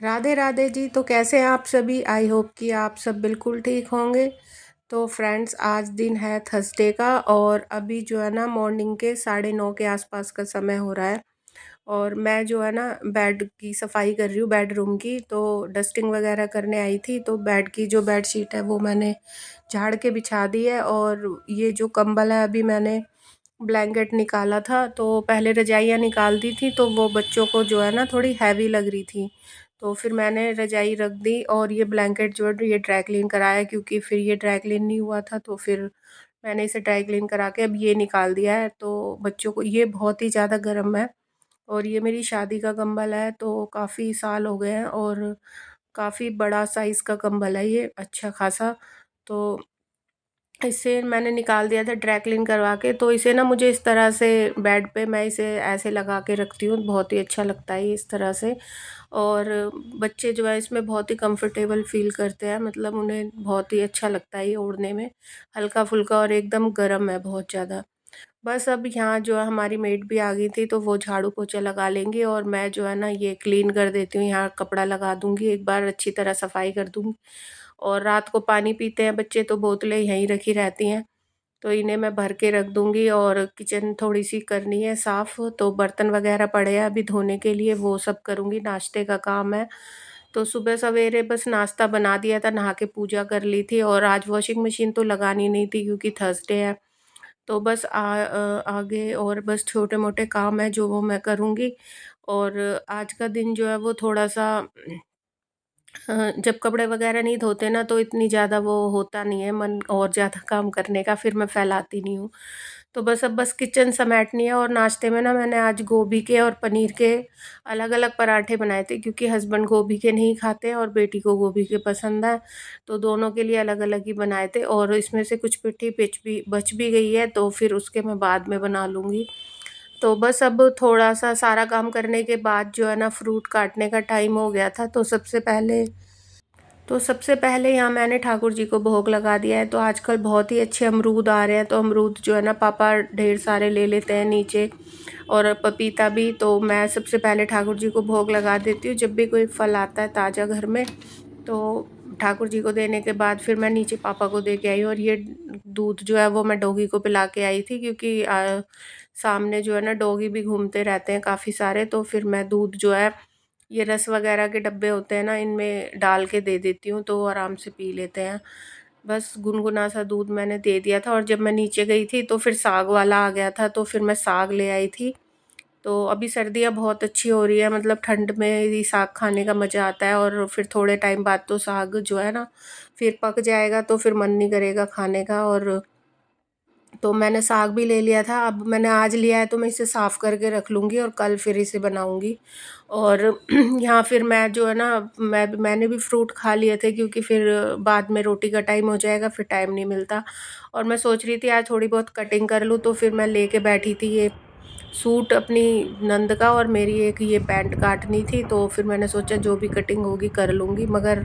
राधे राधे जी। तो कैसे हैं आप सभी? आई होप कि आप सब बिल्कुल ठीक होंगे। तो फ्रेंड्स, आज दिन है थर्सडे का और अभी जो है ना मॉर्निंग के 9:30 के आसपास का समय हो रहा है। और मैं जो है ना बेड की सफाई कर रही हूँ, बेडरूम की। तो डस्टिंग वगैरह करने आई थी, तो बेड की जो बेड शीट है वो मैंने झाड़ के बिछा दी है। और ये जो कंबल है, अभी मैंने ब्लैंकेट निकाला था। तो पहले रजाइयाँ निकाल दी थी, तो वो बच्चों को जो है ना थोड़ी हैवी लग रही थी। तो फिर मैंने रजाई रख दी और ये ब्लैंकेट जो है ये ड्राई क्लीन कराया, क्योंकि फिर ये ड्राई क्लीन नहीं हुआ था। तो फिर मैंने इसे ड्राई क्लीन करा के अब ये निकाल दिया है। तो बच्चों को ये बहुत ही ज़्यादा गर्म है और ये मेरी शादी का कंबल है, तो काफ़ी साल हो गए हैं और काफ़ी बड़ा साइज़ का कंबल है ये, अच्छा खासा। तो इसे मैंने निकाल दिया था ड्राई क्लीन करवा के। तो इसे ना मुझे इस तरह से बेड पे मैं इसे ऐसे लगा के रखती हूँ, बहुत ही अच्छा लगता है ये इस तरह से। और बच्चे जो है इसमें बहुत ही कंफर्टेबल फ़ील करते हैं, मतलब उन्हें बहुत ही अच्छा लगता है ये ओढ़ने में, हल्का-फुल्का और एकदम गर्म है बहुत ज़्यादा। बस अब यहाँ जो है हमारी मेड भी आ गई थी, तो वो झाड़ू-पोछा लगा लेंगी और मैं जो है ना ये क्लीन कर देती हूँ, यहाँ कपड़ा लगा दूँगी, एक बार अच्छी तरह सफाई कर दूँगी। और रात को पानी पीते हैं बच्चे, तो बोतलें यहीं रखी रहती हैं, तो इन्हें मैं भर के रख दूँगी। और किचन थोड़ी-सी करनी है साफ़, तो बर्तन वग़ैरह पड़े हैं अभी धोने के लिए, वो सब करूँगी, नाश्ते का काम है। तो सुबह सवेरे बस नाश्ता बना दिया था, नहा के पूजा कर ली थी। और आज वॉशिंग मशीन तो लगानी नहीं थी क्योंकि थर्सडे है। तो बस आगे और बस छोटे-मोटे काम हैं जो वो मैं करूँगी। और आज का दिन जो है वो थोड़ा-सा जब कपड़े वगैरह नहीं धोते ना, तो इतनी ज़्यादा वो होता नहीं है मन और ज़्यादा काम करने का, फिर मैं फैलाती नहीं हूँ। तो बस किचन समेटनी है। और नाश्ते में ना मैंने आज गोभी के और पनीर के अलग-अलग पराठे बनाए थे, क्योंकि हस्बैंड गोभी के नहीं खाते हैं और बेटी को गोभी के पसंद है। तो दोनों के लिए अलग-अलग ही बनाए थे और इसमें से कुछ पिट्ठी पिच भी बच भी गई है, तो फिर उसके मैं बाद में बना लूँगी। तो बस अब थोड़ा-सा सारा काम करने के बाद जो है ना फ्रूट काटने का टाइम हो गया था। तो सबसे पहले यहाँ मैंने ठाकुर जी को भोग लगा दिया है। तो आजकल बहुत ही अच्छे अमरूद आ रहे हैं, तो अमरूद जो है ना पापा ढेर सारे ले लेते हैं नीचे, और पपीता भी। तो मैं सबसे पहले ठाकुर जी को भोग लगा देती हूँ जब भी कोई फल आता है ताज़ा घर में। तो ठाकुर जी को देने के बाद फिर मैं नीचे पापा को दे के आई। और ये दूध जो है वो मैं डॉगी को पिला के आई थी, क्योंकि सामने जो है ना डॉगी भी घूमते रहते हैं काफ़ी सारे। तो फिर मैं दूध जो है, ये रस वगैरह के डब्बे होते हैं ना, इनमें डाल के दे देती हूँ, तो वो आराम से पी लेते हैं। बस गुनगुना सा दूध मैंने दे दिया था। और जब मैं नीचे गई थी तो फिर साग वाला आ गया था, तो फिर मैं साग ले आई थी। तो अभी सर्दियाँ बहुत अच्छी हो रही है, मतलब ठंड में ही साग खाने का मज़ा आता है। और फिर थोड़े टाइम बाद तो साग जो है ना फिर पक जाएगा, तो फिर मन नहीं करेगा खाने का। और तो मैंने साग भी ले लिया था, अब मैंने आज लिया है तो मैं इसे साफ़ करके रख लूँगी और कल फिर इसे बनाऊँगी। और यहाँ फिर मैं जो है ना मैंने भी फ्रूट खा लिए थे, क्योंकि फिर बाद में रोटी का टाइम हो जाएगा, फिर टाइम नहीं मिलता। और मैं सोच रही थी आज थोड़ी बहुत कटिंग कर लूँ, तो फिर मैं लेके बैठी थी ये सूट अपनी नंद का, और मेरी एक ये पैंट काटनी थी। तो फिर मैंने सोचा जो भी कटिंग होगी कर लूँगी, मगर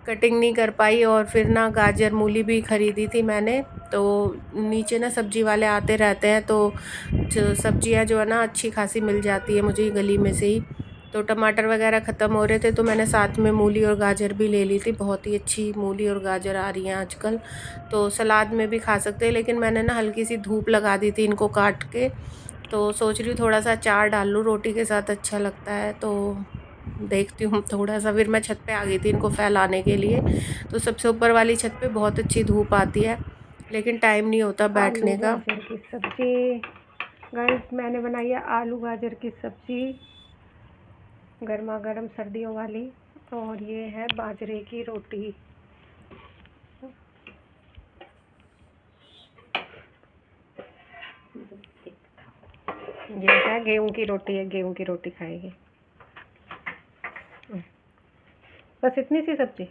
कटिंग नहीं कर पाई। और फिर ना गाजर मूली भी ख़रीदी थी मैंने। तो नीचे ना सब्ज़ी वाले आते रहते हैं, तो जो सब्ज़ियाँ जो है ना अच्छी खासी मिल जाती है मुझे गली में से ही। तो टमाटर वगैरह ख़त्म हो रहे थे, तो मैंने साथ में मूली और गाजर भी ले ली थी। बहुत ही अच्छी मूली और गाजर आ रही हैं आजकल, तो सलाद में भी खा सकते हैं। लेकिन मैंने ना हल्की सी धूप लगा दी थी इनको काट के। तो सोच रही हूँ थोड़ा-सा अचार डाल लूँ, रोटी के साथ अच्छा लगता है। तो देखती हूँ थोड़ा-सा, फिर मैं छत पे आ गई थी इनको फैलाने के लिए। तो सबसे ऊपर वाली छत पे बहुत अच्छी धूप आती है, लेकिन टाइम नहीं होता बैठने का। गाजर की सब्ज़ी गाइस, मैंने बनाई है आलू गाजर की सब्ज़ी, गर्मा गर्म सर्दियों वाली। और ये है बाजरे की रोटी। ये है गेहूं की रोटी, है गेहूं की रोटी खाएगी। बस इतनी सी सब्जी।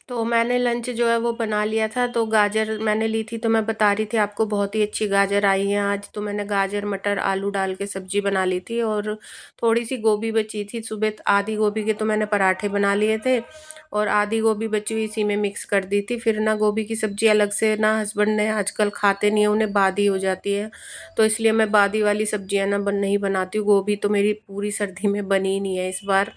तो मैंने लंच जो है वो बना लिया था, तो गाजर मैंने ली थी, तो मैं बता रही थी आपको बहुत ही अच्छी गाजर आई है आज। तो मैंने गाजर मटर आलू डाल के सब्जी बना ली थी, और थोड़ी सी गोभी बची थी सुबह, आधी गोभी के तो मैंने पराठे बना लिए थे, और आधी गोभी बची हुई इसी में मिक्स कर दी थी। फिर ना गोभी की सब्जी अलग से ना हस्बैंड ने आजकल खाते नहीं है, उन्हें बादी हो जाती है, तो इसलिए मैं बादी वाली सब्जियां ना नहीं बनाती हूँ। गोभी तो मेरी पूरी सर्दी में बनी ही नहीं है इस बार,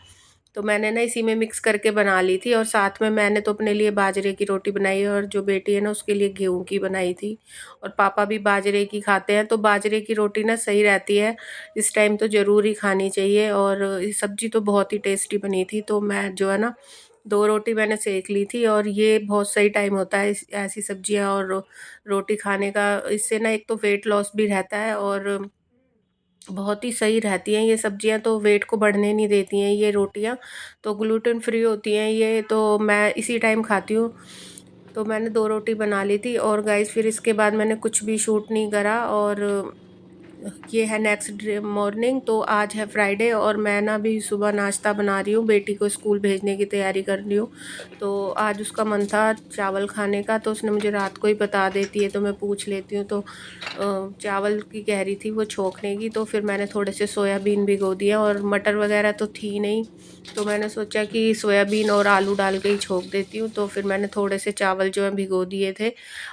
तो मैंने ना इसी में मिक्स करके बना ली थी। और साथ में मैंने तो अपने लिए बाजरे की रोटी बनाई है, और जो बेटी है ना उसके लिए गेहूं की बनाई थी, और पापा भी बाजरे की खाते हैं, तो बाजरे की रोटी ना सही रहती है, इस टाइम तो ज़रूर ही खानी चाहिए। और ये सब्जी तो बहुत ही टेस्टी बनी थी, तो मैं जो है ना 2 रोटी मैंने सेक ली थी, और ये बहुत सही टाइम होता है ऐसी सब्जियां और रोटी खाने का। इससे ना एक तो वेट लॉस भी रहता है, और बहुत ही सही रहती हैं ये सब्जियां, तो वेट को बढ़ने नहीं देती हैं ये रोटियां, तो ग्लूटेन फ्री होती हैं ये, तो मैं इसी टाइम खाती हूँ। तो मैंने 2 रोटी बना ली थी, और गाइस फिर इसके बाद मैंने कुछ भी शूट नहीं करा। और ये है नेक्स्ट डे मॉर्निंग, तो आज है फ्राइडे, और मैं ना अभी सुबह नाश्ता बना रही हूँ, बेटी को स्कूल भेजने की तैयारी कर रही हूँ। तो आज उसका मन था चावल खाने का, तो उसने मुझे रात को ही बता देती है, तो मैं पूछ लेती हूँ। तो चावल की कह रही थी वो छोंकने की, तो फिर मैंने थोड़े से सोयाबीन भिगो दिया, और मटर वगैरह तो थी नहीं, तो मैंने सोचा कि सोयाबीन और आलू डाल के ही छोंक देती हूँ। तो फिर मैंने थोड़े से चावल जो है भिगो दिए थे,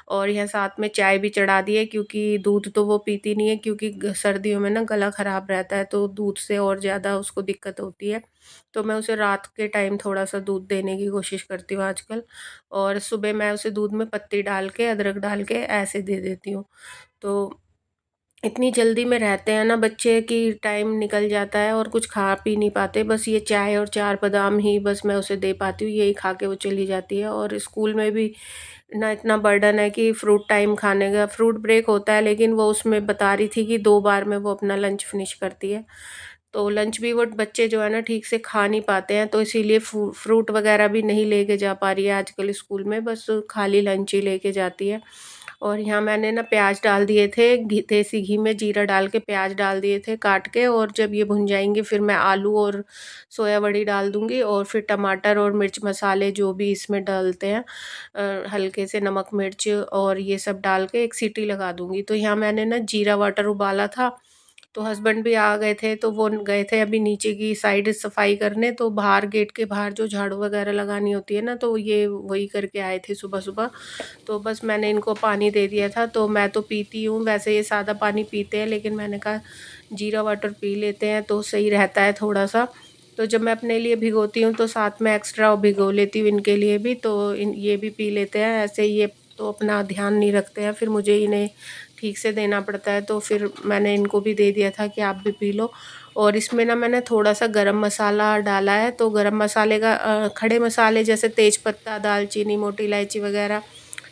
और यहाँ साथ में चाय भी चढ़ा दी है, क्योंकि दूध तो वो पीती नहीं है, क्योंकि सर्दियों में ना गला ख़राब रहता है, तो दूध से और ज़्यादा उसको दिक्कत होती है। तो मैं उसे रात के टाइम थोड़ा-सा दूध देने की कोशिश करती हूँ आजकल, और सुबह मैं उसे दूध में पत्ती डाल के, अदरक डाल के ऐसे दे देती हूँ। तो इतनी जल्दी में रहते हैं ना बच्चे कि टाइम निकल जाता है, और कुछ खा पी नहीं पाते, बस ये चाय और 4 बादाम ही बस मैं उसे दे पाती हूँ, यही खा के वो चली जाती है। और स्कूल में भी ना इतना बर्डन है कि फ्रूट टाइम खाने का, फ्रूट ब्रेक होता है, लेकिन वो उसमें बता रही थी कि 2 बार में वो अपना लंच फिनिश करती है। तो लंच भी वो बच्चे जो है ना ठीक से खा नहीं पाते हैं, तो इसीलिए फ्रूट वगैरह भी नहीं लेके जा पा रही है आजकल स्कूल में, बस खाली लंच ही लेके जाती है। और यहाँ मैंने ना प्याज डाल दिए थे, देसी घी में जीरा डाल के प्याज डाल दिए थे काट के, और जब ये भुन जाएंगे फिर मैं आलू और सोया बड़ी डाल दूंगी, और फिर टमाटर और मिर्च मसाले जो भी इसमें डालते हैं, हल्के से नमक मिर्च और ये सब डाल के एक सीटी लगा दूंगी। तो यहाँ मैंने ना जीरा वाटर उबाला था, तो हस्बैंड भी आ गए थे, तो वो गए थे अभी नीचे की साइड सफाई करने, तो बाहर गेट के बाहर जो झाड़ू वगैरह लगानी होती है ना, तो ये वही करके आए थे सुबह सुबह। तो बस मैंने इनको पानी दे दिया था, तो मैं तो पीती हूँ वैसे, ये सादा पानी पीते हैं, लेकिन मैंने कहा जीरा वाटर पी लेते हैं तो सही रहता है थोड़ा सा। तो जब मैं अपने लिए भिगोती हूँ तो साथ में एक्स्ट्रा भिगो लेती हूँ इनके लिए भी, तो ये भी पी लेते हैं। ऐसे ये तो अपना ध्यान नहीं रखते हैं, फिर मुझे इन्हें ठीक से देना पड़ता है, तो फिर मैंने इनको भी दे दिया था कि आप भी पी लो। और इसमें ना मैंने थोड़ा सा गरम मसाला डाला है, तो गरम मसाले का खड़े मसाले जैसे तेज पत्ता, दालचीनी, मोटी इलायची वगैरह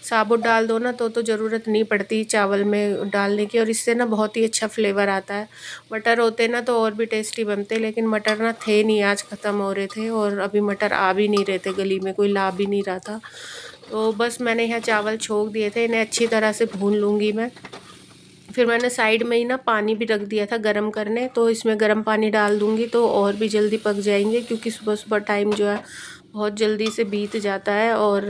साबुत डाल दो ना, तो ज़रूरत नहीं पड़ती चावल में डालने की, और इससे ना बहुत ही अच्छा फ्लेवर आता है। मटर होते ना तो और भी टेस्टी बनते, लेकिन मटर ना थे नहीं, आज ख़त्म हो रहे थे, और अभी मटर आ भी नहीं रहे थे, गली में कोई ला भी नहीं रहा था। तो बस मैंने यहाँ चावल छोंक दिए थे, इन्हें अच्छी तरह से भून लूँगी मैं। फिर मैंने साइड में ही ना पानी भी रख दिया था गरम करने, तो इसमें गर्म पानी डाल दूँगी तो और भी जल्दी पक जाएंगे, क्योंकि सुबह-सुबह टाइम जो है बहुत जल्दी से बीत जाता है। और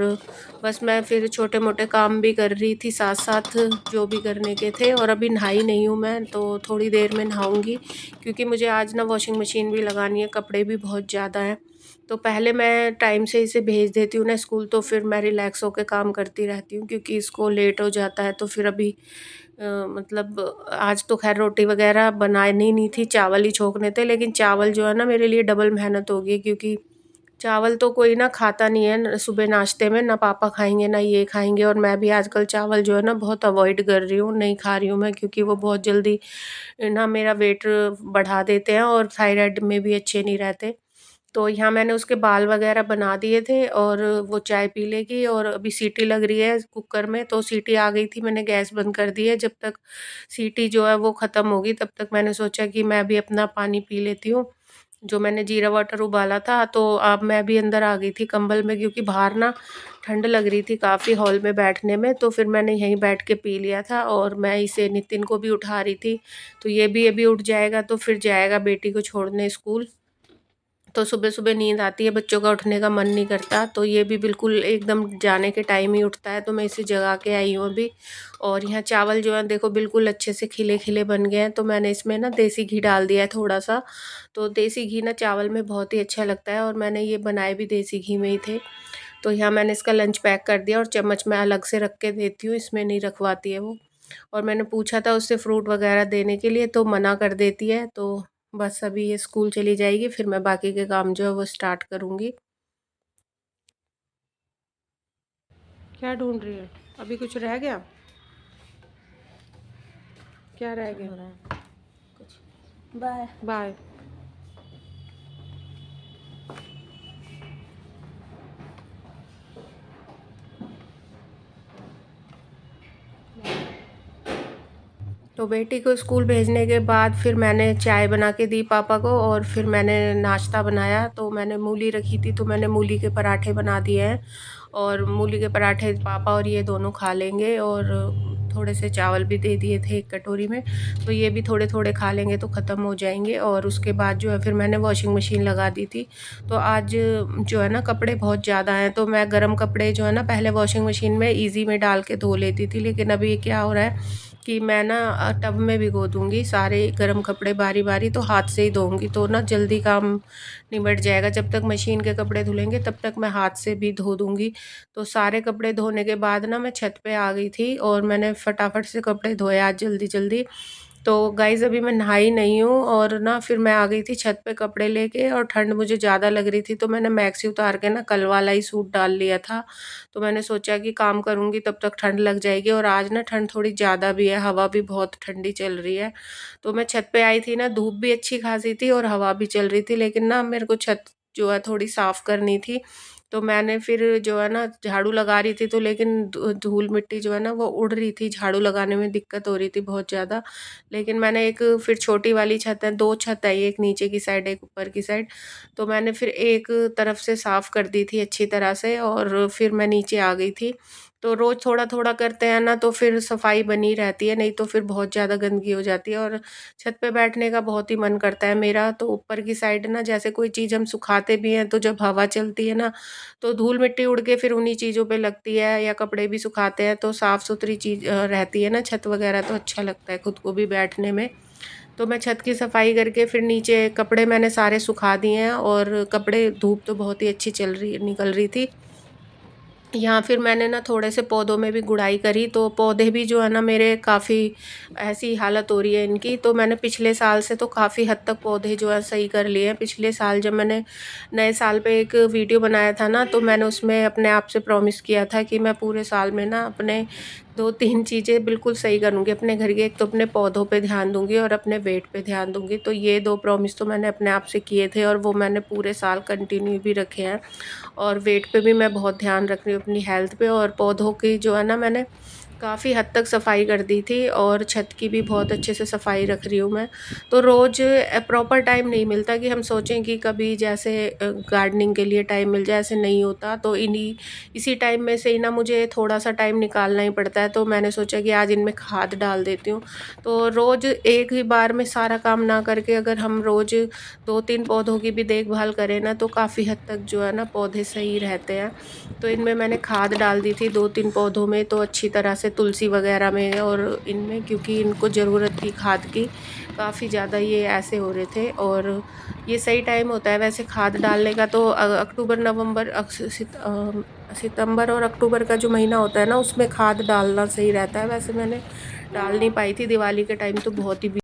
बस मैं फिर छोटे-मोटे काम भी कर रही थी साथ-साथ, जो भी करने के थे, और अभी नहाई नहीं हूँ मैं, तो थोड़ी देर में नहाऊँगी, क्योंकि मुझे आज ना वॉशिंग मशीन भी लगानी है, कपड़े भी बहुत ज़्यादा हैं। तो पहले मैं टाइम से इसे भेज देती हूँ ना स्कूल, तो फिर मैं रिलैक्स होके काम करती रहती हूँ, क्योंकि इसको लेट हो जाता है, तो फिर अभी मतलब आज तो ख़ैर रोटी वग़ैरह बनानी नहीं थी, चावल ही छोंकने थे, लेकिन चावल जो है ना मेरे लिए डबल मेहनत हो गई, क्योंकि चावल तो कोई ना खाता नहीं है सुबह नाश्ते में, ना पापा खाएँगे ना ये खाएँगे, और मैं भी आजकल चावल जो है ना बहुत अवॉइड कर रही हूँ, नहीं खा रही हूँ मैं, क्योंकि वो बहुत जल्दी ना मेरा वेट बढ़ा देते हैं, और थायराइड में भी अच्छे नहीं रहते। तो यहाँ मैंने उसके बाल वग़ैरह बना दिए थे, और वो चाय पी लेगी, और अभी सीटी लग रही है कुकर में, तो सीटी आ गई थी, मैंने गैस बंद कर दी है। जब तक सीटी जो है वो ख़त्म होगी, तब तक मैंने सोचा कि मैं भी अपना पानी पी लेती हूँ, जो मैंने जीरा वाटर उबाला था। तो अब मैं भी अंदर आ गई थी कंबल में, क्योंकि बाहर ना ठंड लग रही थी काफ़ी हॉल में बैठने में, तो फिर मैंने यहीं बैठ के पी लिया था। और मैं इसे नितिन को भी उठा रही थी, तो ये भी अभी उठ जाएगा, तो फिर जाएगा बेटी को छोड़ने स्कूल। तो सुबह सुबह नींद आती है, बच्चों का उठने का मन नहीं करता, तो ये भी बिल्कुल एकदम जाने के टाइम ही उठता है, तो मैं इसे जगा के आई हूँ अभी। और यहाँ चावल जो है देखो बिल्कुल अच्छे से खिले खिले बन गए हैं, तो मैंने इसमें ना देसी घी डाल दिया है थोड़ा सा। तो देसी घी ना चावल में बहुत ही अच्छा लगता है, और मैंने ये बनाए भी देसी घी में ही थे। तो यहाँ मैंने इसका लंच पैक कर दिया, और चम्मच मैं अलग से रख के देती हूँ, इसमें नहीं रखवाती है वो। और मैंने पूछा था उससे फ्रूट वगैरह देने के लिए, तो मना कर देती है। तो बस अभी ये स्कूल चली जाएगी, फिर मैं बाकी के काम जो है वो स्टार्ट करूँगी। क्या ढूंढ रही है? अभी कुछ रह गया? क्या रह गया? Bye bye. तो बेटी को स्कूल भेजने के बाद फिर मैंने चाय बना के दी पापा को, और फिर मैंने नाश्ता बनाया। तो मैंने मूली रखी थी, तो मैंने मूली के पराठे बना दिए हैं, और मूली के पराठे पापा और ये दोनों खा लेंगे। और थोड़े से चावल भी दे दिए थे एक कटोरी में, तो ये भी थोड़े थोड़े खा लेंगे तो ख़त्म हो जाएंगे। और उसके बाद जो है फिर मैंने वॉशिंग मशीन लगा दी थी। तो आज जो है ना कपड़े बहुत ज़्यादा हैं, तो मैं गर्म कपड़े जो है ना पहले वॉशिंग मशीन में ईज़ी में डाल के धो लेती थी, लेकिन अभी क्या हो रहा है कि मैं ना टब में भिगो दूँगी सारे गर्म कपड़े बारी बारी, तो हाथ से ही धोऊँगी, तो ना जल्दी काम निबट जाएगा। जब तक मशीन के कपड़े धुलेंगे तब तक मैं हाथ से भी धो दूँगी। तो सारे कपड़े धोने के बाद ना मैं छत पे आ गई थी, और मैंने फटाफट से कपड़े धोए आज जल्दी जल्दी। तो गाइज़ अभी मैं नहाई नहीं हूँ, और ना फिर मैं आ गई थी छत पे कपड़े लेके, और ठंड मुझे ज़्यादा लग रही थी, तो मैंने मैक्सी उतार के ना कल वाला ही सूट डाल लिया था। तो मैंने सोचा कि काम करूँगी तब तक ठंड लग जाएगी, और आज ना ठंड थोड़ी ज़्यादा भी है, हवा भी बहुत ठंडी चल रही है। तो मैं छत पे आई थी ना, धूप भी अच्छी खासी थी और हवा भी चल रही थी, लेकिन ना मेरे को छत जो है थोड़ी साफ़ करनी थी। तो मैंने फिर जो है ना झाड़ू लगा रही थी, तो लेकिन धूल मिट्टी जो है ना वो उड़ रही थी, झाड़ू लगाने में दिक्कत हो रही थी बहुत ज़्यादा। लेकिन मैंने एक फिर छोटी वाली छत है, 2 छत है, एक नीचे की साइड एक ऊपर की साइड। तो मैंने फिर एक तरफ से साफ़ कर दी थी अच्छी तरह से, और फिर मैं नीचे आ गई थी। तो रोज़ थोड़ा-थोड़ा करते हैं ना तो फिर सफाई बनी रहती है, नहीं तो फिर बहुत ज़्यादा गंदगी हो जाती है। और छत पे बैठने का बहुत ही मन करता है मेरा, तो ऊपर की साइड ना जैसे कोई चीज़ हम सुखाते भी हैं, तो जब हवा चलती है ना, तो धूल मिट्टी उड़ के फिर उन्हीं चीज़ों पे लगती है, या कपड़े भी सुखाते हैं तो साफ़-सुथरी चीज़ रहती है ना छत वगैरह, तो अच्छा लगता है खुद को भी बैठने में। तो मैं छत की सफाई करके फिर नीचे कपड़े मैंने सारे सुखा दिए हैं, और कपड़े धूप तो बहुत ही अच्छी निकल रही थी। यहाँ फिर मैंने ना थोड़े से पौधों में भी गुड़ाई करी, तो पौधे भी जो है ना मेरे काफ़ी ऐसी हालत हो रही है इनकी। तो मैंने पिछले साल से तो काफ़ी हद तक पौधे जो है सही कर लिए हैं। पिछले साल जब मैंने नए साल पे एक वीडियो बनाया था ना, तो मैंने उसमें अपने आप से प्रॉमिस किया था कि मैं पूरे साल में ना अपने 2-3 चीज़ें बिल्कुल सही करूँगी अपने घर के। एक तो अपने पौधों पे ध्यान दूँगी, और अपने वेट पे ध्यान दूँगी। तो ये 2 प्रॉमिस तो मैंने अपने आप से किए थे, और वो मैंने पूरे साल कंटिन्यू भी रखे हैं। और वेट पे भी मैं बहुत ध्यान रख रही हूँ, अपनी हेल्थ पे। और पौधों की जो है ना मैंने काफ़ी हद तक सफाई कर दी थी, और छत की भी बहुत अच्छे से सफाई रख रही हूँ मैं। तो रोज़ प्रॉपर टाइम नहीं मिलता कि हम सोचें कि कभी जैसे गार्डनिंग के लिए टाइम मिल जाए, ऐसे नहीं होता। तो इसी टाइम में से ही ना मुझे थोड़ा-सा टाइम निकालना ही पड़ता है, तो मैंने सोचा कि आज इनमें खाद डाल देती हूँ। तो रोज़ एक ही बार में सारा काम ना करके अगर हम रोज़ 2-3 पौधों की भी देखभाल करें ना, तो काफ़ी हद तक जो है ना पौधे सही रहते हैं। तो इनमें मैंने खाद डाल दी थी 2-3 पौधों में, तो अच्छी तरह से तुलसी वगैरह में और इनमें, क्योंकि इनको ज़रूरत थी खाद की, काफ़ी ज़्यादा ये ऐसे हो रहे थे। और ये सही टाइम होता है वैसे खाद डालने का, तो अक्टूबर नवंबर सितंबर और अक्टूबर का जो महीना होता है ना, उसमें खाद डालना सही रहता है। वैसे मैंने डाल नहीं पाई थी, दिवाली के टाइम तो बहुत ही